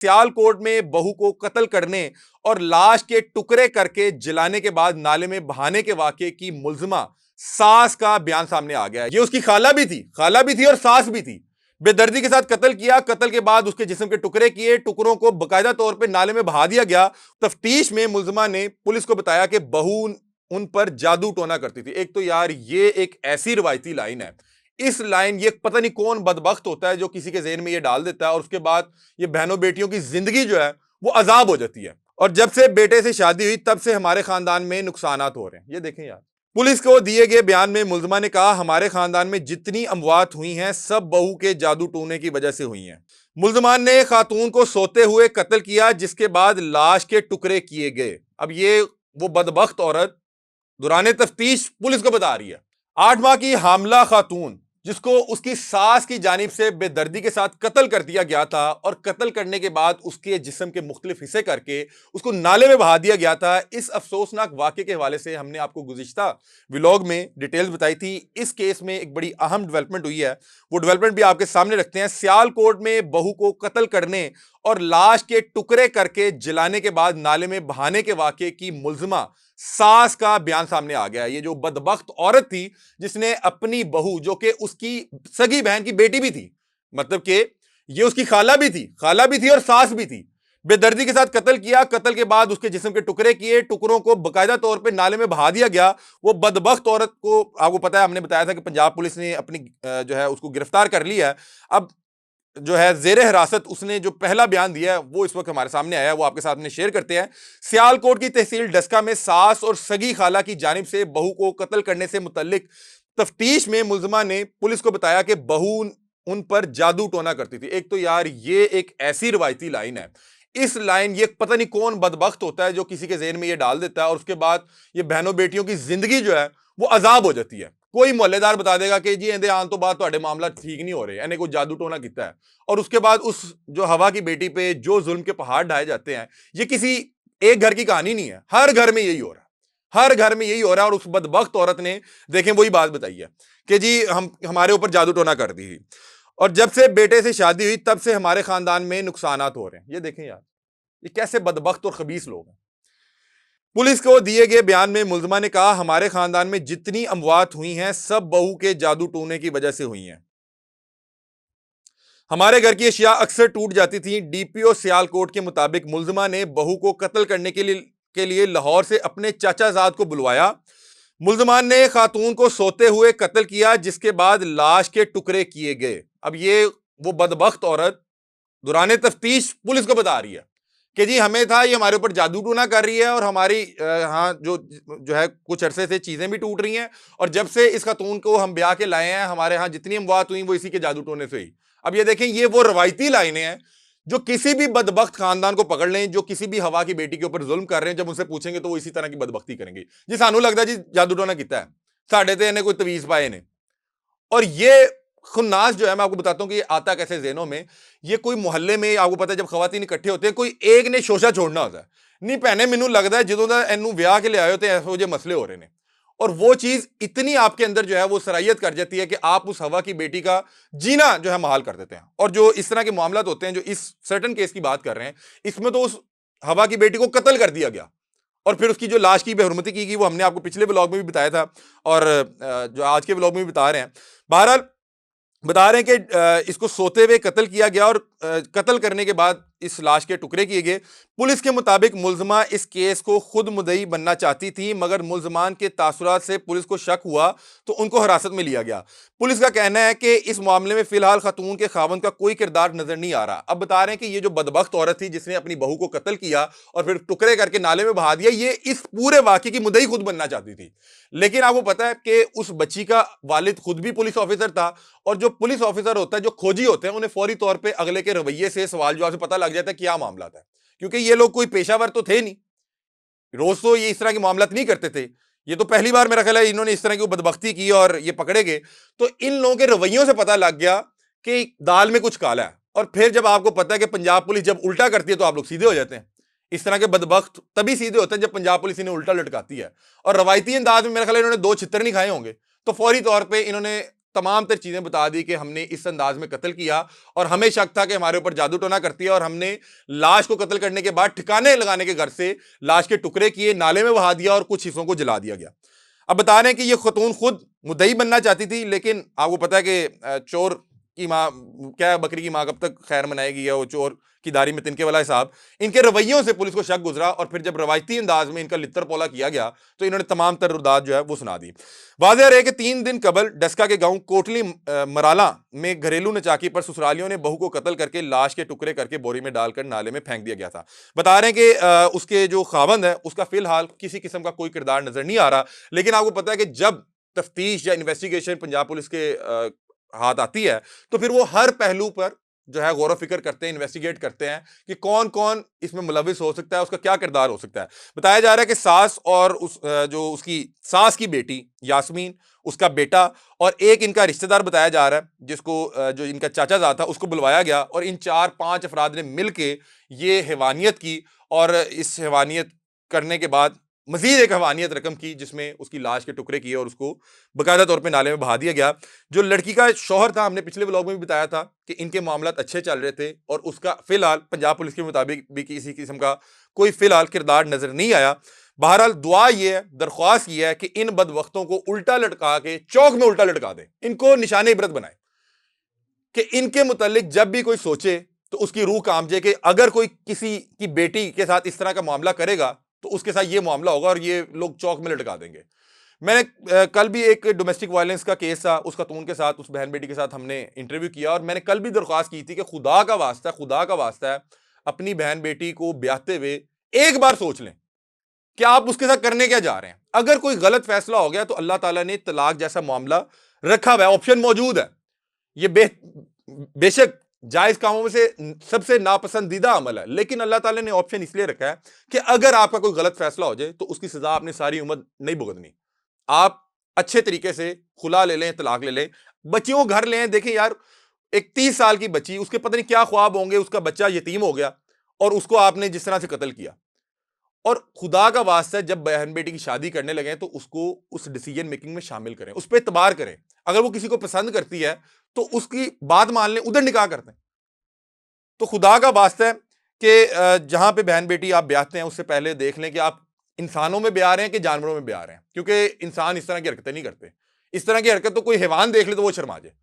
سیالکوٹ میں بہو کو قتل کرنے اور لاش کے ٹکڑے کر کے جلانے کے بعد نالے میں بہانے کے واقعے کی ملزمہ ساس کا بیان سامنے آ گیا ہے۔ یہ اس کی خالہ بھی تھی اور ساس بھی تھی۔ بے دردی کے ساتھ قتل کیا، قتل کے بعد اس کے جسم کے ٹکڑے کیے، ٹکڑوں کو باقاعدہ طور پہ نالے میں بہا دیا گیا۔ تفتیش میں ملزمہ نے پولیس کو بتایا کہ بہو ان پر جادو ٹونا کرتی تھی۔ ایک تو یار یہ ایک ایسی روایتی لائن ہے، اس لائن یہ پتہ نہیں کون بدبخت ہوتا ہے جو کسی کے ذہن میں یہ ڈال دیتا ہے، اور اس کے بعد یہ بہنوں بیٹیوں کی زندگی جو ہے وہ عذاب ہو جاتی ہے۔ اور جب سے بیٹے سے شادی ہوئی تب سے ہمارے خاندان میں نقصانات ہو رہے ہیں۔ یہ دیکھیں یار، پولیس کو دیے گئے بیان میں ملزمہ نے کہا ہمارے خاندان میں جتنی اموات ہوئی ہیں سب بہو کے جادو ٹونے کی وجہ سے ہوئی ہیں۔ ملزمان نے خاتون کو سوتے ہوئے قتل کیا جس کے بعد لاش کے ٹکڑے کیے گئے۔ اب یہ وہ بدبخت عورت دوران تفتیش پولیس کو بتا رہی ہے، 8 ماہ کی حاملہ خاتون جس کو اس کی ساس کی جانب سے بے دردی کے ساتھ قتل کر دیا گیا تھا، اور قتل کرنے کے بعد اس کے جسم کے مختلف حصے کر کے اس کو نالے میں بہا دیا گیا تھا۔ اس افسوسناک واقعے کے حوالے سے ہم نے آپ کو گزشتہ ولاگ میں ڈیٹیلز بتائی تھی۔ اس کیس میں ایک بڑی اہم ڈیولپمنٹ ہوئی ہے، وہ ڈیولپمنٹ بھی آپ کے سامنے رکھتے ہیں۔ سیالکوٹ میں بہو کو قتل کرنے اور لاش کے ٹکڑے کر کے جلانے کے بعد نالے میں بہانے کے واقعے کی ملزمہ ساس کا بیان سامنے آ گیا ہے۔ یہ جو بدبخت عورت تھی جس نے اپنی بہو جو کہ اس کی سگی بہن کی بیٹی بھی تھی، مطلب کہ یہ اس کی خالہ بھی تھی اور ساس بھی تھی، بے دردی کے ساتھ قتل کیا، قتل کے بعد اس کے جسم کے ٹکڑے کیے، ٹکڑوں کو باقاعدہ طور پہ نالے میں بہا دیا گیا۔ وہ بدبخت عورت کو آپ کو پتا ہے، ہم نے بتایا تھا کہ پنجاب پولیس نے اپنی جو ہے اس کو گرفتار کر لیا ہے۔ اب جو ہے زیر حراست اس نے جو پہلا بیان دیا ہے وہ اس وقت ہمارے سامنے آیا ہے، وہ آپ کے ساتھ شیئر کرتے ہیں۔ سیالکوٹ کی تحصیل ڈسکا میں ساس اور سگی خالہ کی جانب سے بہو کو قتل کرنے سے متعلق تفتیش میں ملزمہ نے پولیس کو بتایا کہ بہو ان پر جادو ٹونا کرتی تھی۔ ایک تو یار یہ ایک ایسی روایتی لائن ہے، اس لائن یہ پتہ نہیں کون بدبخت ہوتا ہے جو کسی کے ذہن میں یہ ڈال دیتا ہے، اور اس کے بعد یہ بہنوں بیٹیوں کی زندگی جو ہے وہ عذاب ہو جاتی ہے۔ کوئی محلے دار بتا دے گا کہ جی اندے آن تو بعد تہاڈے معاملات ٹھیک نہیں ہو رہے، انہیں کوئی جادو ٹونا کیتا ہے، اور اس کے بعد اس جو ہوا کی بیٹی پہ جو ظلم کے پہاڑ ڈھائے جاتے ہیں، یہ کسی ایک گھر کی کہانی نہیں ہے، ہر گھر میں یہی ہو رہا ہے، ہر گھر میں یہی ہو رہا ہے۔ اور اس بدبخت عورت نے دیکھیں وہی بات بتائی ہے کہ جی ہمارے اوپر جادو ٹونا کر دی، اور جب سے بیٹے سے شادی ہوئی تب سے ہمارے خاندان میں نقصانات ہو رہے ہیں۔ یہ دیکھیں یار، یہ کیسے بدبخت اور خبیث لوگ ہیں۔ پولیس کو دیے گئے بیان میں ملزمہ نے کہا ہمارے خاندان میں جتنی اموات ہوئی ہیں سب بہو کے جادو ٹونے کی وجہ سے ہوئی ہیں۔ ہمارے گھر کی اشیاء اکثر ٹوٹ جاتی تھیں۔ ڈی پی او سیالکوٹ کے مطابق ملزمہ نے بہو کو قتل کرنے کے لیے لاہور سے اپنے چاچا زاد کو بلوایا۔ ملزمان نے خاتون کو سوتے ہوئے قتل کیا جس کے بعد لاش کے ٹکڑے کیے گئے۔ اب یہ وہ بدبخت عورت دوران تفتیش پولیس کو بتا رہی ہے کہ جی ہمیں تھا یہ ہمارے اوپر جادو ٹونا کر رہی ہے، اور ہماری ہاں جو ہے کچھ عرصے سے چیزیں بھی ٹوٹ رہی ہیں، اور جب سے اس خاتون کو ہم بیاہ کے لائے ہیں ہمارے ہاں جتنی اموات ہوئی وہ اسی کے جادو ٹونے سے ہوئی۔ اب یہ دیکھیں یہ وہ روایتی لائنیں ہیں جو کسی بھی بدبخت خاندان کو پکڑ لیں، جو کسی بھی ہوا کی بیٹی کے اوپر ظلم کر رہے ہیں، جب ان سے پوچھیں گے تو وہ اسی طرح کی بدبختی کریں گے۔ جی سانو لگتا ہے جی جادو ٹونا کیتا ہے، ساڈے تے انہیں کوئی تویز پائے نے۔ اور یہ خناس جو ہے میں آپ کو بتاتا ہوں کہ یہ آتا کیسے ذہنوں میں، یہ کوئی محلے میں آپ کو پتا ہے جب خواتین اکٹھے ہوتے ہیں کوئی ایک نے شوشہ چھوڑنا ہوتا ہے، نہیں پہنے مینوں لگتا ہے جدوں دا اینوں ویاہ کے لے آئے ہوتے ہیں ایسو جے مسئلے ہو رہے ہیں، اور وہ چیز اتنی آپ کے اندر جو ہے وہ صلاحیت کر جاتی ہے کہ آپ اس ہوا کی بیٹی کا جینا جو ہے محال کر دیتے ہیں۔ اور جو اس طرح کے معاملات ہوتے ہیں، جو اس سرٹن کیس کی بات کر رہے ہیں، اس میں تو اس ہوا کی بیٹی کو قتل کر دیا گیا، اور پھر اس کی جو لاش کی بے حرمتی کی گئی وہ ہم نے آپ کو پچھلے ولاگ میں بھی بتایا تھا، اور جو آج کے ولاگ میں بھی بتا رہے ہیں۔ بہرحال بتا رہے ہیں کہ اس کو سوتے ہوئے قتل کیا گیا، اور قتل کرنے کے بعد اس لاش کے ٹکڑے کیے گئے۔ پولیس کے مطابق ملزمہ اس کیس کو خود مدعی بننا چاہتی تھی، مگر ملزمان کے تاثرات سے پولیس کو شک ہوا تو ان کو حراست میں لیا گیا۔ پولیس کا کہنا ہے کہ اس معاملے میں فی الحال خاتون کے خاوند کا کوئی کردار نظر نہیں آ رہا۔ اب بتا رہے ہیں کہ یہ جو بدبخت عورت تھی جس نے اپنی بہو کو قتل کیا اور پھر ٹکڑے کر کے نالے میں بہا دیا، یہ اس پورے واقعے کی مدعی خود بننا چاہتی تھی، لیکن آپ کو پتا ہے کہ اس بچی کا والد خود بھی پولیس آفیسر تھا، اور جو پولیس آفیسر ہوتا ہے، جو کھوجی ہوتے ہیں، انہیں فوری طور پہ اگلے کے رویے سے سوال جواب سے پتہ لگ جاتا ہے کیا معاملات ہے، کیونکہ یہ لوگ کوئی پیشہ ور تو تھے نہیں، روز تو یہ اس طرح کے معاملات نہیں کرتے تھے، یہ تو پہلی بار میرا خیال ہے انہوں نے اس طرح کی بدبختی کی اور یہ پکڑے گئے، تو ان لوگوں کے رویوں سے پتہ لگ گیا کہ دال میں کچھ کالا ہے۔ اور پھر جب آپ کو پتہ ہے کہ پنجاب پولیس جب الٹا کرتی ہے تو آپ لوگ سیدھے ہو جاتے ہیں۔ اس طرح کے بدبخت تبھی سیدھے ہوتے ہیں جب پنجاب پولیس انہیں الٹا لٹکاتی ہے، اور روایتی انداز میں میرا خیال ہے انہوں نے 2 چھتر نہیں کھائے ہوں گے، تو فوری طور پہ انہوں نے تمام تر چیزیں بتا دی کہ ہم نے اس انداز میں قتل کیا اور ہمیں شک تھا کہ ہمارے اوپر جادو ٹونا کرتی ہے, اور ہم نے لاش کو قتل کرنے کے بعد ٹھکانے لگانے کے گھر سے لاش کے ٹکڑے کیے, نالے میں بہا دیا اور کچھ حصوں کو جلا دیا گیا. اب بتا رہے ہیں کہ یہ خاتون خود مدعی بننا چاہتی تھی, لیکن آپ کو پتا ہے کہ چور کی ماں کیا, بکری کی ماں کب تک خیر منائے گی, یا وہ چور کی داڑھی میں تنکے والا حساب. ان کے رویوں سے پولیس کو شک گزرا, اور پھر جب روایتی انداز میں ان کا لتر پولا کیا گیا تو انہوں نے تمام تر رداد جو ہے وہ سنا دی. واضح رہے کہ 3 دن قبل ڈسکا کے گاؤں کوٹلی مرالا میں گھریلو نچاکی پر سسرالیوں نے بہو کو قتل کر کے لاش کے ٹکڑے کر کے بوری میں ڈال کر نالے میں پھینک دیا گیا تھا. بتا رہے ہیں کہ اس کے جو خاوند ہے اس کا فی الحال کسی قسم کا کوئی کردار نظر نہیں آ رہا, لیکن آپ کو پتا ہے کہ جب تفتیش یا انویسٹیگیشن پنجاب پولیس کے ہاتھ آتی ہے تو پھر وہ ہر پہلو پر جو ہے غور و فکر کرتے ہیں, انویسٹیگیٹ کرتے ہیں کہ کون کون اس میں ملوث ہو سکتا ہے, اس کا کیا کردار ہو سکتا ہے. بتایا جا رہا ہے کہ ساس اور اس کی ساس کی بیٹی یاسمین, اس کا بیٹا اور ایک ان کا رشتہ دار بتایا جا رہا ہے جس کو جو ان کا چاچا زاد تھا اس کو بلوایا گیا, اور ان 4-5 افراد نے مل کے یہ حیوانیت کی, اور اس حیوانیت کرنے کے بعد مزید ایک حیوانیت رقم کی جس میں اس کی لاش کے ٹکڑے کیے اور اس کو باقاعدہ طور پہ نالے میں بہا دیا گیا. جو لڑکی کا شوہر تھا, ہم نے پچھلے ولاگ میں بھی بتایا تھا کہ ان کے معاملات اچھے چل رہے تھے, اور اس کا فی الحال پنجاب پولیس کے مطابق بھی کسی قسم کا کوئی فی الحال کردار نظر نہیں آیا. بہرحال دعا یہ ہے, درخواست یہ ہے کہ ان بد وقتوں کو الٹا لٹکا کے چوک میں الٹا لٹکا دیں, ان کو نشان عبرت بنائیں کہ ان کے متعلق جب بھی کوئی سوچے تو اس کی روح کام جائے کہ اگر کوئی کسی کی بیٹی کے ساتھ اس طرح کا معاملہ کرے گا تو اس کے ساتھ یہ معاملہ ہوگا, اور یہ لوگ چوک میں لٹکا دیں گے. میں نے کل بھی ایک ڈومیسٹک وائلنس کا کیس تھا, اس خاتون کے ساتھ, اس بہن بیٹی کے ساتھ ہم نے انٹرویو کیا, اور میں نے کل بھی درخواست کی تھی کہ خدا کا واسطہ ہے اپنی بہن بیٹی کو بیاہتے ہوئے ایک بار سوچ لیں کہ آپ اس کے ساتھ کرنے کیا جا رہے ہیں. اگر کوئی غلط فیصلہ ہو گیا تو اللہ تعالیٰ نے طلاق جیسا معاملہ رکھا ہوا ہے, آپشن موجود ہے. یہ بے شک جائز کاموں میں سے سب سے ناپسندیدہ عمل ہے, لیکن اللہ تعالیٰ نے آپشن اس لیے رکھا ہے کہ اگر آپ کا کوئی غلط فیصلہ ہو جائے تو اس کی سزا آپ نے ساری عمر نہیں بھگتنی. آپ اچھے طریقے سے خلا لے لیں, طلاق لے لیں, بچیوں کو گھر لیں. دیکھیں یار, ایک 30 سال کی بچی, اس کے پتہ نہیں کیا خواب ہوں گے, اس کا بچہ یتیم ہو گیا اور اس کو آپ نے جس طرح سے قتل کیا. اور خدا کا واسطہ جب بہن بیٹی کی شادی کرنے لگے تو اس کو اس ڈیسیجن میکنگ میں شامل کریں, اس پہ اعتبار کریں. اگر وہ کسی کو پسند کرتی ہے تو اس کی بات مان لیں, ادھر نکاح کرتے ہیں. تو خدا کا واسطہ ہے کہ جہاں پہ بہن بیٹی آپ بیاہتے ہیں اس سے پہلے دیکھ لیں کہ آپ انسانوں میں بیاہ رہے ہیں کہ جانوروں میں بیاہ رہے ہیں, کیونکہ انسان اس طرح کی حرکتیں نہیں کرتے. اس طرح کی حرکت تو کوئی حیوان دیکھ لے تو وہ شرما جائے.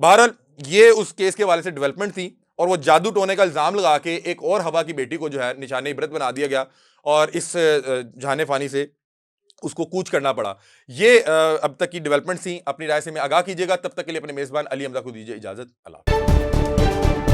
بہرحال یہ اس کیس کے حوالے سے ڈیولپمنٹ تھی, اور وہ جادو ٹونے کا الزام لگا کے ایک اور ہوا کی بیٹی کو جو ہے نشان عبرت بنا دیا گیا, اور اس جہان فانی سے اس کو کوچ کرنا پڑا. یہ اب تک کی ڈیولپمنٹ تھی. اپنی رائے سے میں آگاہ کیجیے گا. تب تک کے لیے اپنے میزبان علی حمزہ کو دیجیے اجازت. اللہ.